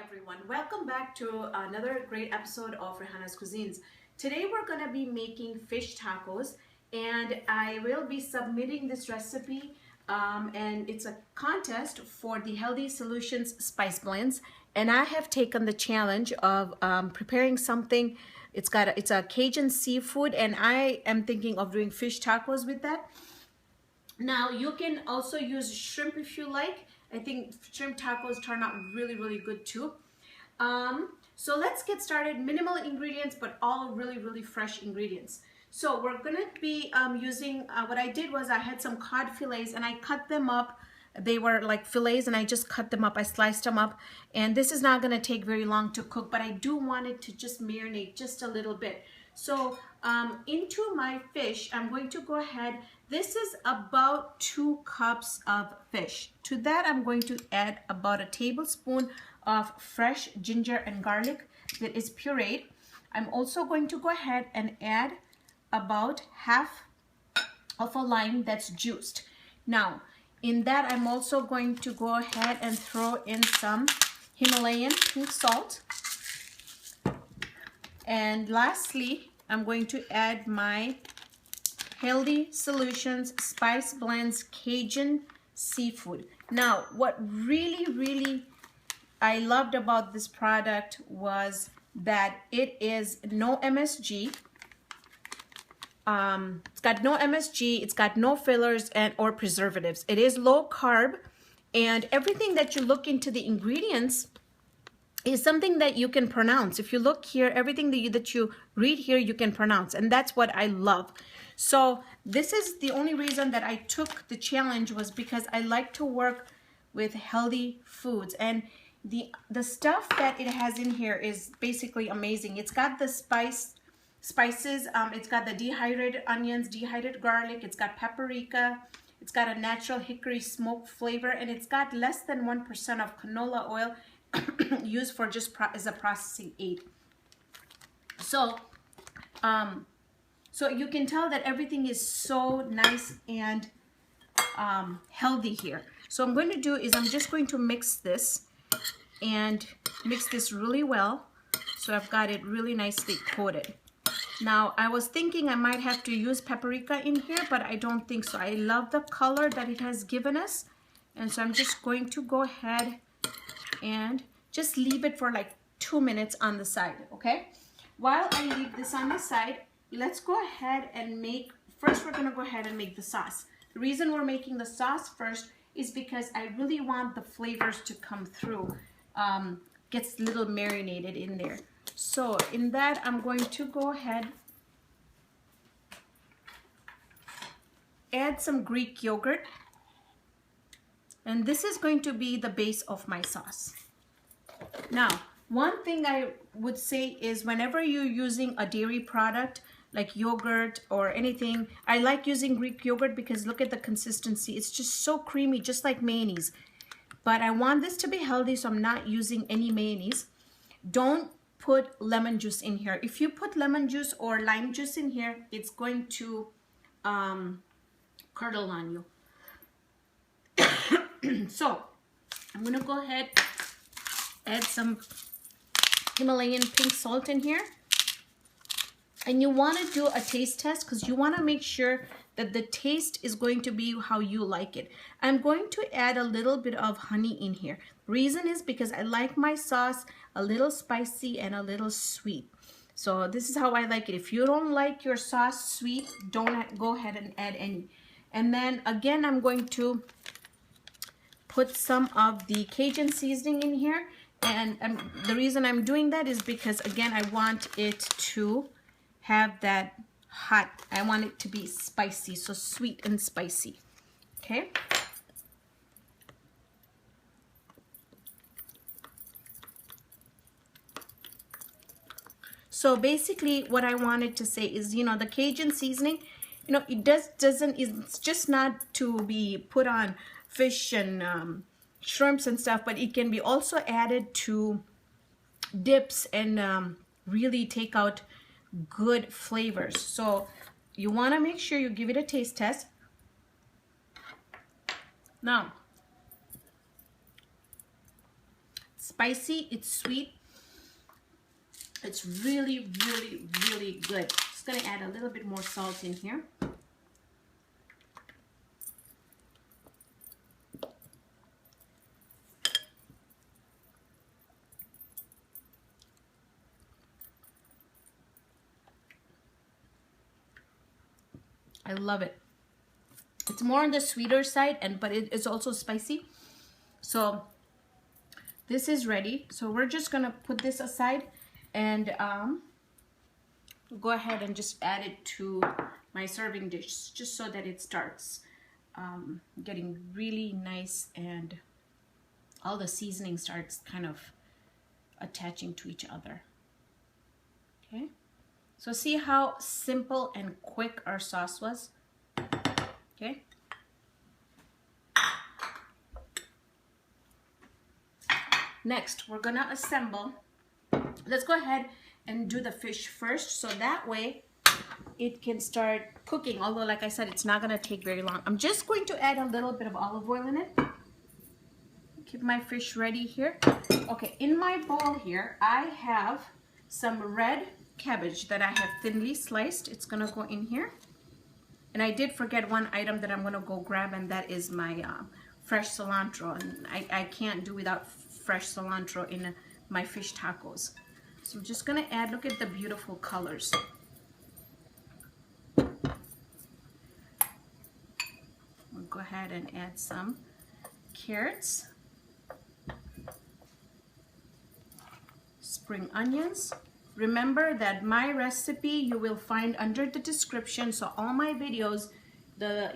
everyone, welcome back to another great episode of Rihanna's Cuisines. Today we're going to be making fish tacos and I will be submitting this recipe and it's a contest for the Healthy Solutions Spice Blends, and I have taken the challenge of preparing something. It's a Cajun seafood and I am thinking of doing fish tacos with that. Now you can also use shrimp if you like. I think shrimp tacos turn out really good too. So let's get started. Minimal ingredients, but all really fresh ingredients. So we're gonna be using, what I did was I had some cod fillets and I cut them up. They were like fillets and I just cut them up. I sliced them up, and this is not gonna take very long to cook, but I do want it to just marinate just a little bit. So into my fish, I'm going to go ahead. This is about 2 cups of fish. To that, I'm going to add about a tablespoon of fresh ginger and garlic that is pureed. I'm also going to go ahead and add about half of a lime that's juiced. Now, in that, I'm also going to go ahead and throw in some Himalayan pink salt. And lastly, I'm going to add my Healthy Solutions Spice Blends Cajun Seafood. Now, what really I loved about this product was that it is no MSG. It's got no MSG, it's got no fillers or preservatives. It is low carb, and everything that you look into the ingredients is something that you can pronounce. If you look here, everything that you read here, you can pronounce, and that's what I love. So this is the only reason that I took the challenge, was because I like to work with healthy foods, and the stuff that it has in here is basically amazing. It's got the spices, it's got the dehydrated onions, dehydrated garlic, it's got paprika, it's got a natural hickory smoke flavor, and it's got less than 1% of canola oil used for just as a processing aid. So so you can tell that everything is so nice and healthy here. So what I'm going to do is I'm just going to mix this really well, so I've got it really nicely coated. Now, I was thinking I might have to use paprika in here, but I don't think so. I love the color that it has given us, and so I'm just going to go ahead and just leave it for like 2 minutes on the side, okay? While I leave this on the side, let's go ahead and first we're gonna go ahead and make the sauce. The reason we're making the sauce first is because I really want the flavors to come through. Gets a little marinated in there. So in that, I'm going to go ahead, add some Greek yogurt, and this is going to be the base of my sauce. Now, one thing I would say is whenever you're using a dairy product like yogurt or anything, I like using Greek yogurt because look at the consistency. It's just so creamy, just like mayonnaise. But I want this to be healthy, so I'm not using any mayonnaise. Don't put lemon juice in here. If you put lemon juice or lime juice in here, it's going to curdle on you. So I'm gonna go ahead, add some Himalayan pink salt in here. And you want to do a taste test because you want to make sure that the taste is going to be how you like it. I'm going to add a little bit of honey in here. Reason is because I like my sauce a little spicy and a little sweet. So this is how I like it. If you don't like your sauce sweet, don't go ahead and add any. And then again, I'm going to put some of the Cajun seasoning in here. And the reason I'm doing that is because, again, I want it to have that hot, I want it to be spicy, so sweet and spicy, okay? So basically what I wanted to say is, you know, the Cajun seasoning, you know, it's just not to be put on fish and shrimps and stuff, but it can be also added to dips and really take out good flavors. So you want to make sure you give it a taste test. Now, spicy, it's sweet. It's really, really, really good. Just gonna add a little bit more salt in here. I love it. It's more on the sweeter side, but it's also spicy. So this is ready. So we're just gonna put this aside and go ahead and just add it to my serving dish, just so that it starts getting really nice and all the seasoning starts kind of attaching to each other. Okay, so see how simple and quick our sauce was. Okay, next we're gonna assemble. Let's go ahead and do the fish first, so that way it can start cooking. Although, like I said, it's not gonna take very long. I'm just going to add a little bit of olive oil in it. Keep my fish ready here. Okay, in my bowl here, I have some red cabbage that I have thinly sliced. It's gonna go in here. And I did forget one item that I'm gonna go grab, and that is my fresh cilantro. And I can't do without fresh cilantro in my fish tacos. So I'm just gonna add, look at the beautiful colors. We'll go ahead and add some carrots, spring onions. Remember that my recipe you will find under the description. So all my videos,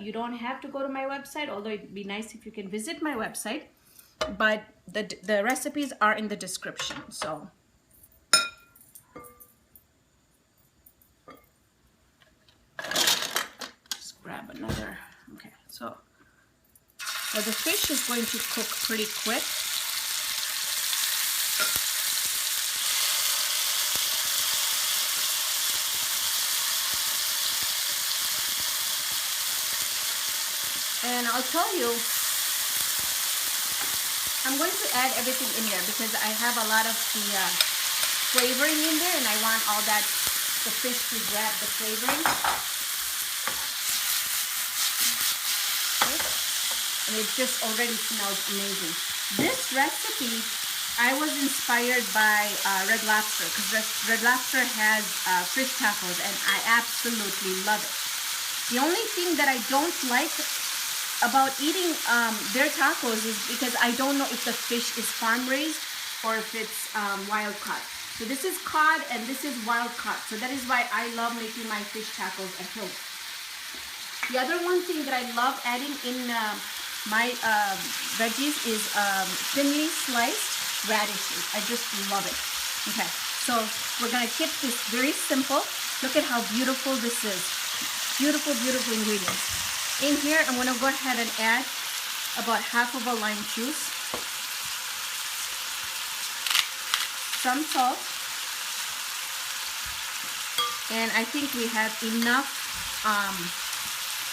you don't have to go to my website, although it'd be nice if you can visit my website, but the recipes are in the description. So just grab another. Okay, so the fish is going to cook pretty quick. And I'll tell you, I'm going to add everything in there because I have a lot of the flavoring in there, and I want all that, the fish to grab the flavoring. Okay. And it just already smells amazing. This recipe, I was inspired by Red Lobster, because Red Lobster has fish tacos, and I absolutely love it. The only thing that I don't like about eating their tacos is because I don't know if the fish is farm raised or if it's wild caught. So this is cod and this is wild caught. So that is why I love making my fish tacos at home. The other one thing that I love adding in my veggies is thinly sliced radishes. I just love it. Okay, so we're gonna keep this very simple. Look at how beautiful this is. Beautiful, beautiful ingredients. In here, I'm gonna go ahead and add about half of a lime juice, some salt, and I think we have enough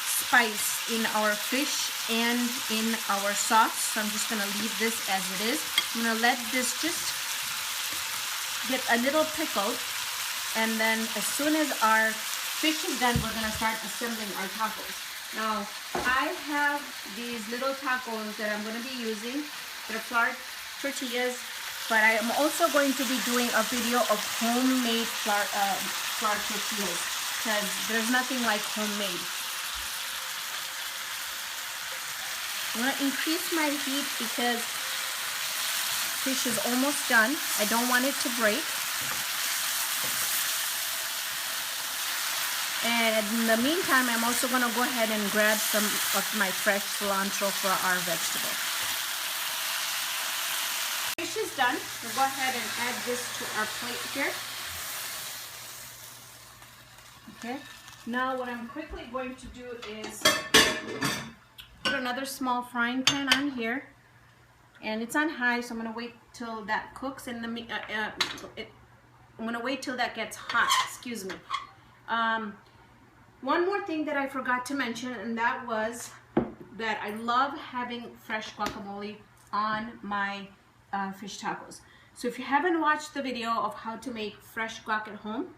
spice in our fish and in our sauce. So I'm just gonna leave this as it is. I'm gonna let this just get a little pickled, and then as soon as our fish is done, we're gonna start assembling our tacos. Now, I have these little tacos that I'm going to be using. They're flour tortillas, but I am also going to be doing a video of homemade flour tortillas, because there's nothing like homemade. I'm going to increase my heat because fish is almost done. I don't want it to break. And in the meantime, I'm also going to go ahead and grab some of my fresh cilantro for our vegetable. Fish is done. We'll go ahead and add this to our plate here. Okay. Now what I'm quickly going to do is put another small frying pan on here. And it's on high, so I'm going to wait till that cooks. And I'm going to wait till that gets hot. Excuse me. One more thing that I forgot to mention, and that was that I love having fresh guacamole on my fish tacos. So if you haven't watched the video of how to make fresh guac at home,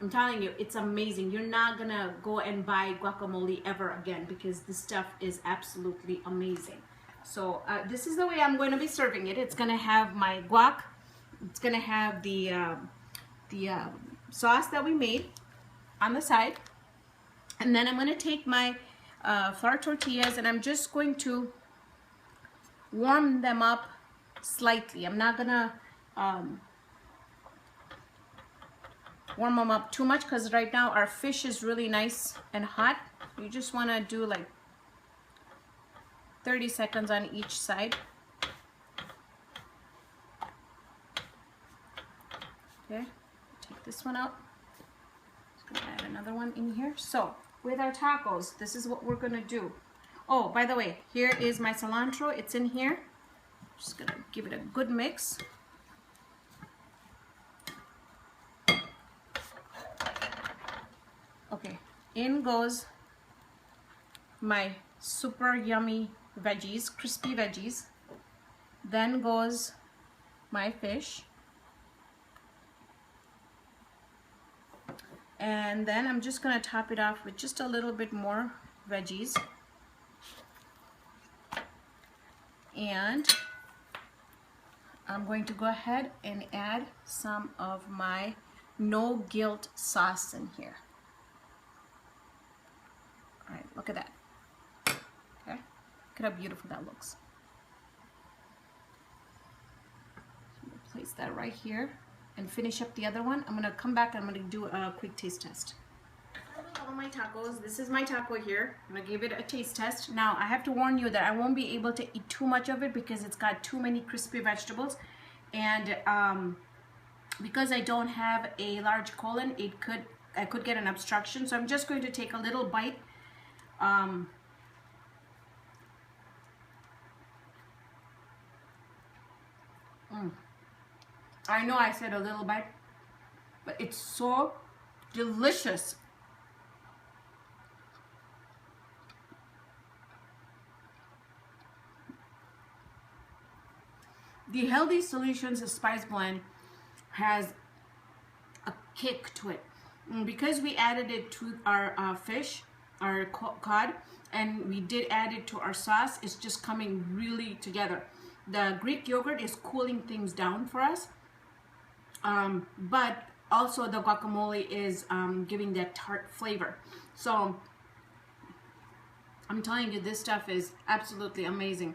I'm telling you, it's amazing. You're not gonna go and buy guacamole ever again because this stuff is absolutely amazing. So this is the way I'm going to be serving it. It's gonna have my guac. It's gonna have the sauce that we made on the side, and then I'm gonna take my flour tortillas and I'm just going to warm them up slightly. I'm not gonna warm them up too much because right now our fish is really nice and hot. You just want to do like 30 seconds on each side. Okay, take this one out. Just gonna add another one in here. So with our tacos, this is what we're gonna do. Oh, by the way, here is my cilantro. It's in here. Just gonna give it a good mix. Okay, in goes my super yummy veggies, crispy veggies. Then goes my fish. And then I'm just gonna top it off with just a little bit more veggies. And I'm going to go ahead and add some of my no guilt sauce in here. All right, look at that. Okay, look at how beautiful that looks. So I'm gonna place that right here and finish up the other one. I'm gonna come back and I'm gonna do a quick taste test. All my tacos. This is my taco here. I'm gonna give it a taste test. Now I have to warn you that I won't be able to eat too much of it because it's got too many crispy vegetables, and because I don't have a large colon, I could get an obstruction. So I'm just going to take a little bite. I know I said a little bite, but it's so delicious. The Healthy Solutions Spice Blend has a kick to it. Because we added it to our fish, our cod, and we did add it to our sauce, it's just coming really together. The Greek yogurt is cooling things down for us, but also the guacamole is giving that tart flavor. So I'm telling you, this stuff is absolutely amazing.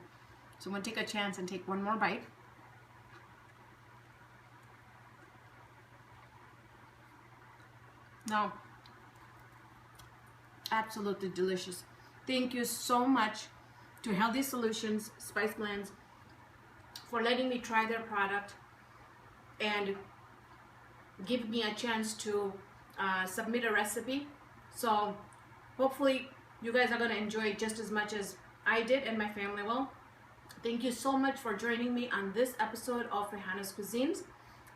So I'm gonna take a chance and take one more bite. Now, absolutely delicious. Thank you so much to Healthy Solutions Spice Blends for letting me try their product and give me a chance to submit a recipe. So hopefully you guys are going to enjoy it just as much as I did and my family will. Thank you so much for joining me on this episode of Raihana's Cuisines.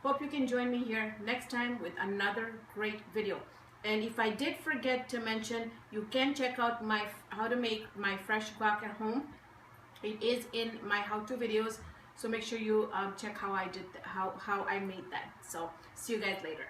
Hope you can join me here next time with another great video. And if I did forget to mention, you can check out my how to make my fresh guac at home. It is in my how-to videos, so make sure you check how I did how I made that. So see you guys later.